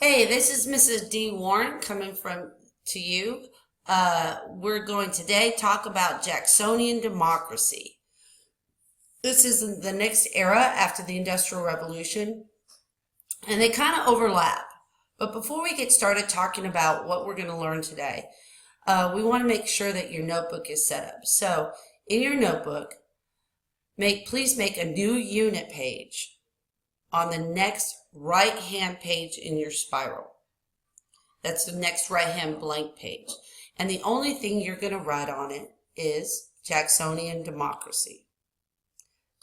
Hey, this is Mrs. D. Warren coming to you. We're going today talk about Jacksonian democracy. This is the next era after the Industrial Revolution, and they kind of overlap. But before we get started talking about what we're going to learn today, we want to make sure that your notebook is set up. So in your notebook, please make a new unit page on the next right-hand page in your spiral. That's the next right-hand blank page. And the only thing you're going to write on it is Jacksonian democracy.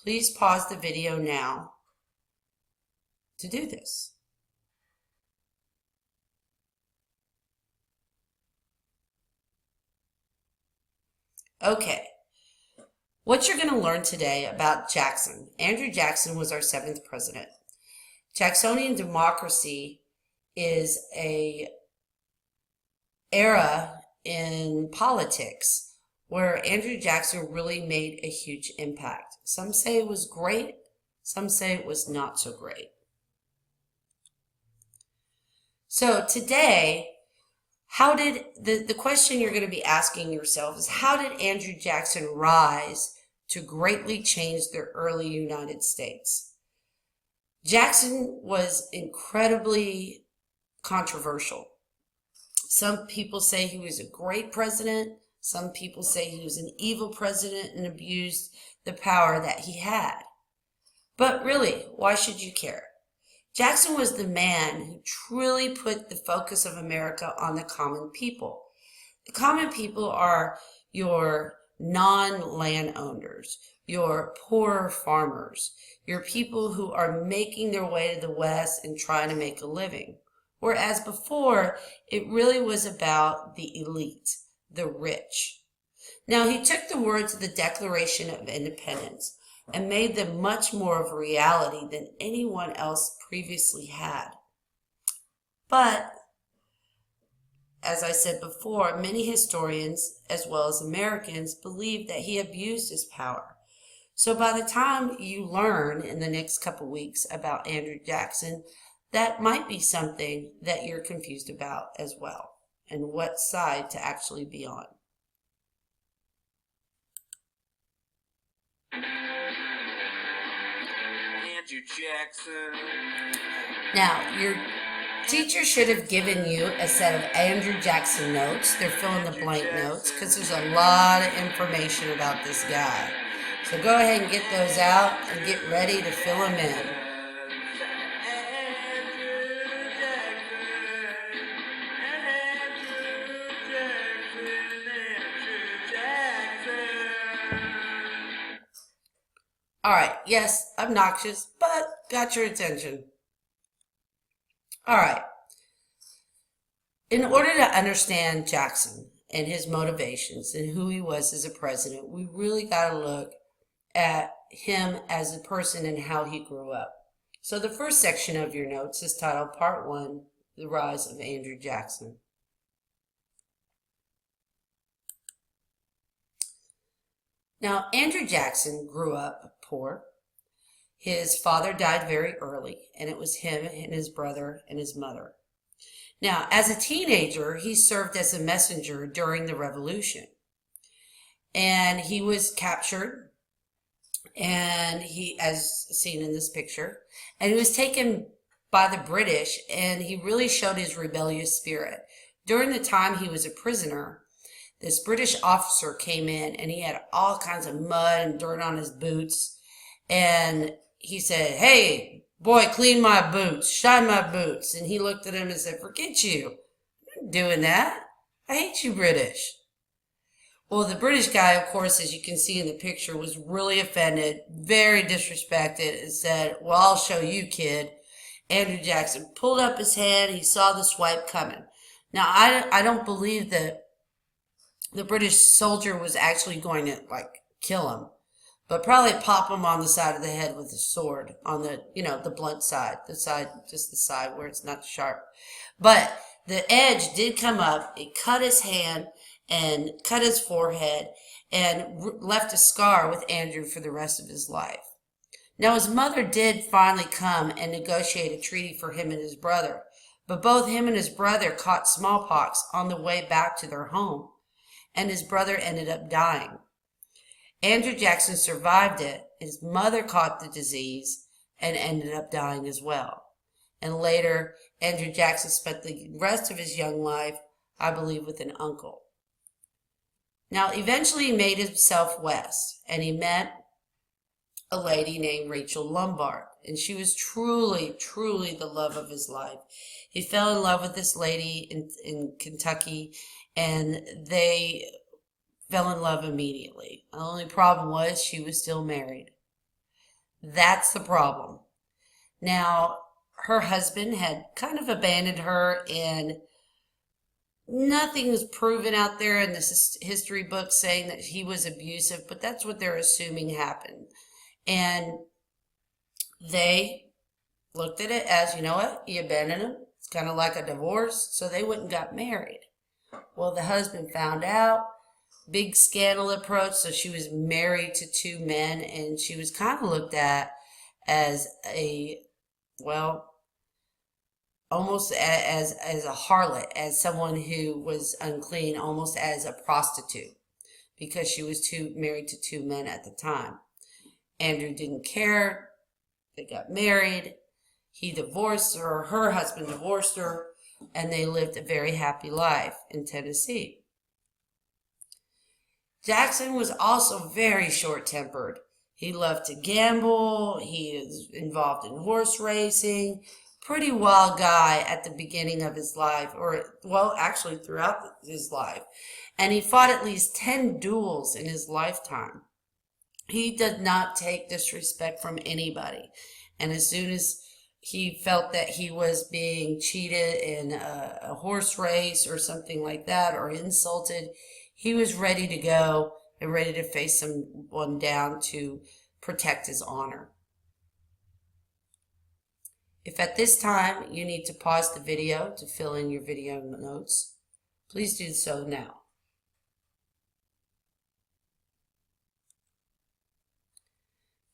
Please pause the video now to do this. Okay. What you're going to learn today about Jackson. Andrew Jackson was our 7th president. Jacksonian democracy is an era in politics where Andrew Jackson really made a huge impact. Some say it was great, some say it was not so great. So today, the question you're going to be asking yourself is, how did Andrew Jackson rise to greatly change the early United States? Jackson was incredibly controversial. Some people say he was a great president. Some people say he was an evil president and abused the power that he had. But really, why should you care? Jackson was the man who truly put the focus of America on the common people. The common people are your non-landowners, your poor farmers, your people who are making their way to the West and trying to make a living. Whereas before, it really was about the elite, the rich. Now, he took the words of the Declaration of Independence and made them much more of a reality than anyone else previously had. But, as I said before, many historians, as well as Americans, believe that he abused his power. So by the time you learn in the next couple weeks about Andrew Jackson, that might be something that you're confused about as well, and what side to actually be on. Andrew Jackson. Now, your teacher should have given you a set of Andrew Jackson notes. They're fill-in-the-blank notes because there's a lot of information about this guy. So go ahead and get those out and get ready to fill them in. All right, yes, obnoxious, but got your attention. All right. In order to understand Jackson and his motivations and who he was as a president, we really got to look at him as a person and how he grew up. So the first section of your notes is titled Part 1, The Rise of Andrew Jackson. Now, Andrew Jackson grew up poor. His father died very early, and it was him and his brother and his mother. Now, as a teenager, he served as a messenger during the Revolution. And he was captured, and he, as seen in this picture, and he was taken by the British, and he really showed his rebellious spirit. During the time he was a prisoner, this British officer came in, and he had all kinds of mud and dirt on his boots, and he said, "Hey, boy, clean my boots, shine my boots." And he looked at him and said, "Forget you. I'm not doing that. I hate you, British." Well, the British guy, of course, as you can see in the picture, was really offended, very disrespected, and said, "Well, I'll show you, kid." Andrew Jackson pulled up his hand. He saw the swipe coming. Now, I don't believe that the British soldier was actually going to, kill him, but probably pop him on the side of the head with a sword on the, the blunt side, just the side where it's not sharp. But the edge did come up. It cut his hand and cut his forehead and left a scar with Andrew for the rest of his life. Now, his mother did finally come and negotiate a treaty for him and his brother, But both him and his brother caught smallpox on the way back to their home, and his brother ended up dying. Andrew Jackson survived it. His mother caught the disease and ended up dying as well. And later, Andrew Jackson spent the rest of his young life, I believe, with an uncle. Now, eventually he made himself west, and he met a lady named Rachel Lombard, and she was truly, truly the love of his life. He fell in love with this lady in Kentucky, and they fell in love immediately. The only problem was she was still married. That's the problem. Now, her husband had kind of abandoned her, and nothing was proven out there in this history book saying that he was abusive, but that's what they're assuming happened. And they looked at it as, you know what, he abandoned him. It's kind of like a divorce, so they went and got married. Well, the husband found out, big scandal approached, so she was married to two men, and she was kind of looked at as a, well, almost as a harlot, as someone who was unclean, almost as a prostitute, because she was married to two men at the time. Andrew didn't care. They got married. He divorced her, her husband divorced her, and they lived a very happy life in Tennessee. Jackson was also very short-tempered. He loved to gamble. He is involved in horse racing. Pretty wild guy at the beginning of his life, or, well, actually throughout his life. And he fought at least 10 duels in his lifetime. He did not take disrespect from anybody. And as soon as he felt that he was being cheated in a horse race or something like that, or insulted, he was ready to go and ready to face someone down to protect his honor. If at this time you need to pause the video to fill in your video notes, please do so now.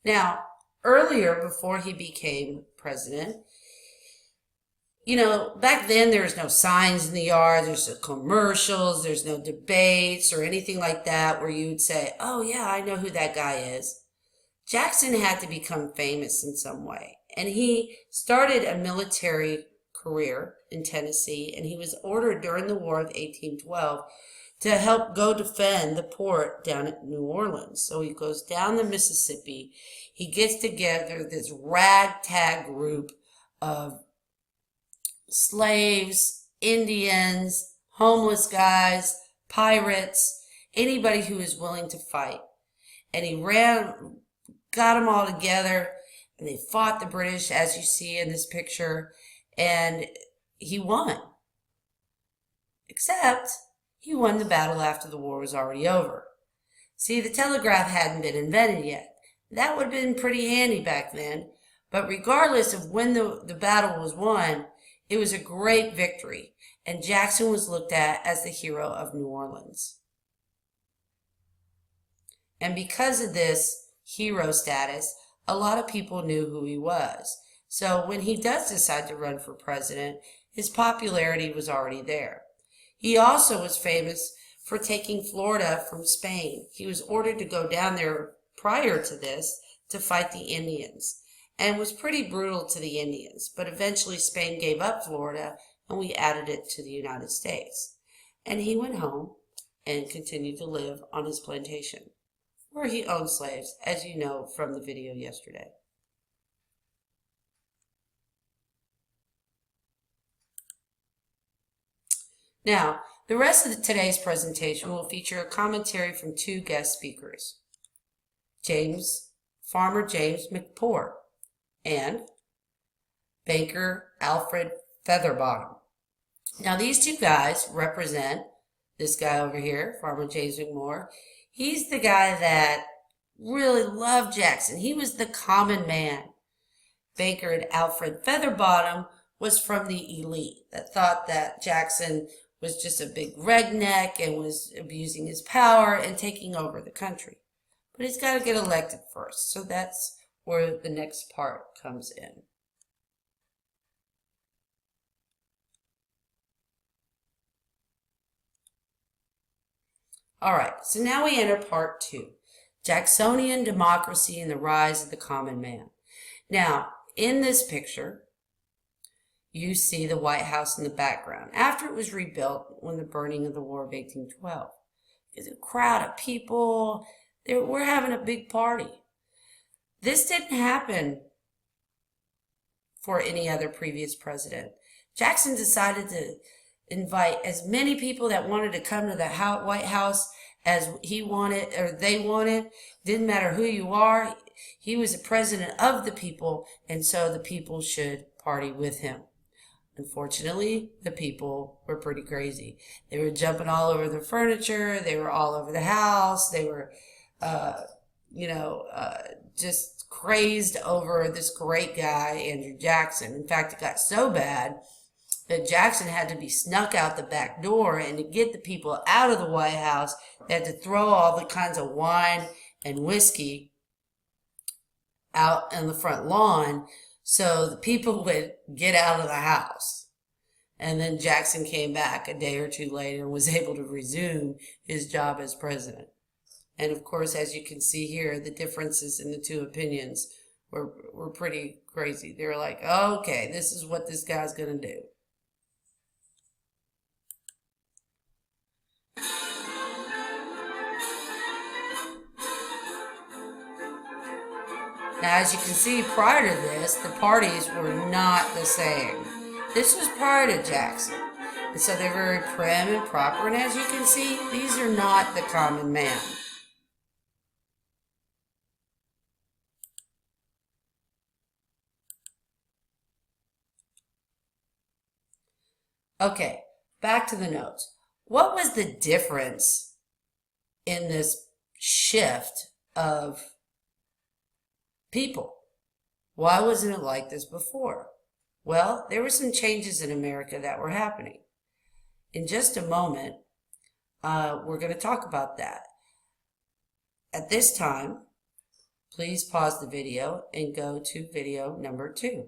Now, earlier, before he became president, you know, back then there was no signs in the yard, there's no commercials, there's no debates or anything like that where you'd say, oh yeah, I know who that guy is. Jackson had to become famous in some way, and he started a military career in Tennessee, and he was ordered during the War of 1812 to help go defend the port down at New Orleans. So he goes down the Mississippi. He gets together this ragtag group of slaves, Indians, homeless guys, pirates, anybody who was willing to fight. And he got them all together, and they fought the British, as you see in this picture, and he won. Except he won the battle after the war was already over. See, the telegraph hadn't been invented yet. That would have been pretty handy back then, but regardless of when the battle was won, it was a great victory, and Jackson was looked at as the hero of New Orleans. And because of this hero status, a lot of people knew who he was. So when he does decide to run for president, his popularity was already there. He also was famous for taking Florida from Spain. He was ordered to go down there prior to this to fight the Indians, and was pretty brutal to the Indians. But eventually Spain gave up Florida, and we added it to the United States. And he went home and continued to live on his plantation, where he owned slaves, as you know from the video yesterday. Now, the rest of today's presentation will feature a commentary from two guest speakers, Farmer James McPoor and banker Alfred Featherbottom. Now, these two guys represent this guy over here, Farmer James McPoor. He's the guy that really loved Jackson. He was the common man. Banker Alfred Featherbottom was from the elite that thought that Jackson was just a big redneck and was abusing his power and taking over the country. But he's got to get elected first, so that's where the next part comes in. All right, so now we enter part 2, Jacksonian Democracy and the Rise of the Common Man. Now, in this picture, you see the White House in the background after it was rebuilt when the burning of the War of 1812. There's a crowd of people. We're having a big party. This didn't happen for any other previous president. Jackson decided to invite as many people that wanted to come to the White House as he wanted or they wanted. Didn't matter who you are. He was the president of the people, and so the people should party with him. Unfortunately, the people were pretty crazy. They were jumping all over the furniture. They were all over the house. They were, just crazed over this great guy, Andrew Jackson. In fact, it got so bad that Jackson had to be snuck out the back door, and to get the people out of the White House, they had to throw all the kinds of wine and whiskey out on the front lawn so the people would get out of the house. And then Jackson came back a day or two later and was able to resume his job as president. And of course, as you can see here, the differences in the two opinions were pretty crazy. They were like, okay, this is what this guy's going to do. Now, as you can see, prior to this, the parties were not the same. This was prior to Jackson. And so they're very prim and proper. And as you can see, these are not the common man. Okay, back to the notes. What was the difference in this shift of people? Why wasn't it like this before? Well, there were some changes in America that were happening. In just a moment, we're going to talk about that. At this time, please pause the video and go to video number 2.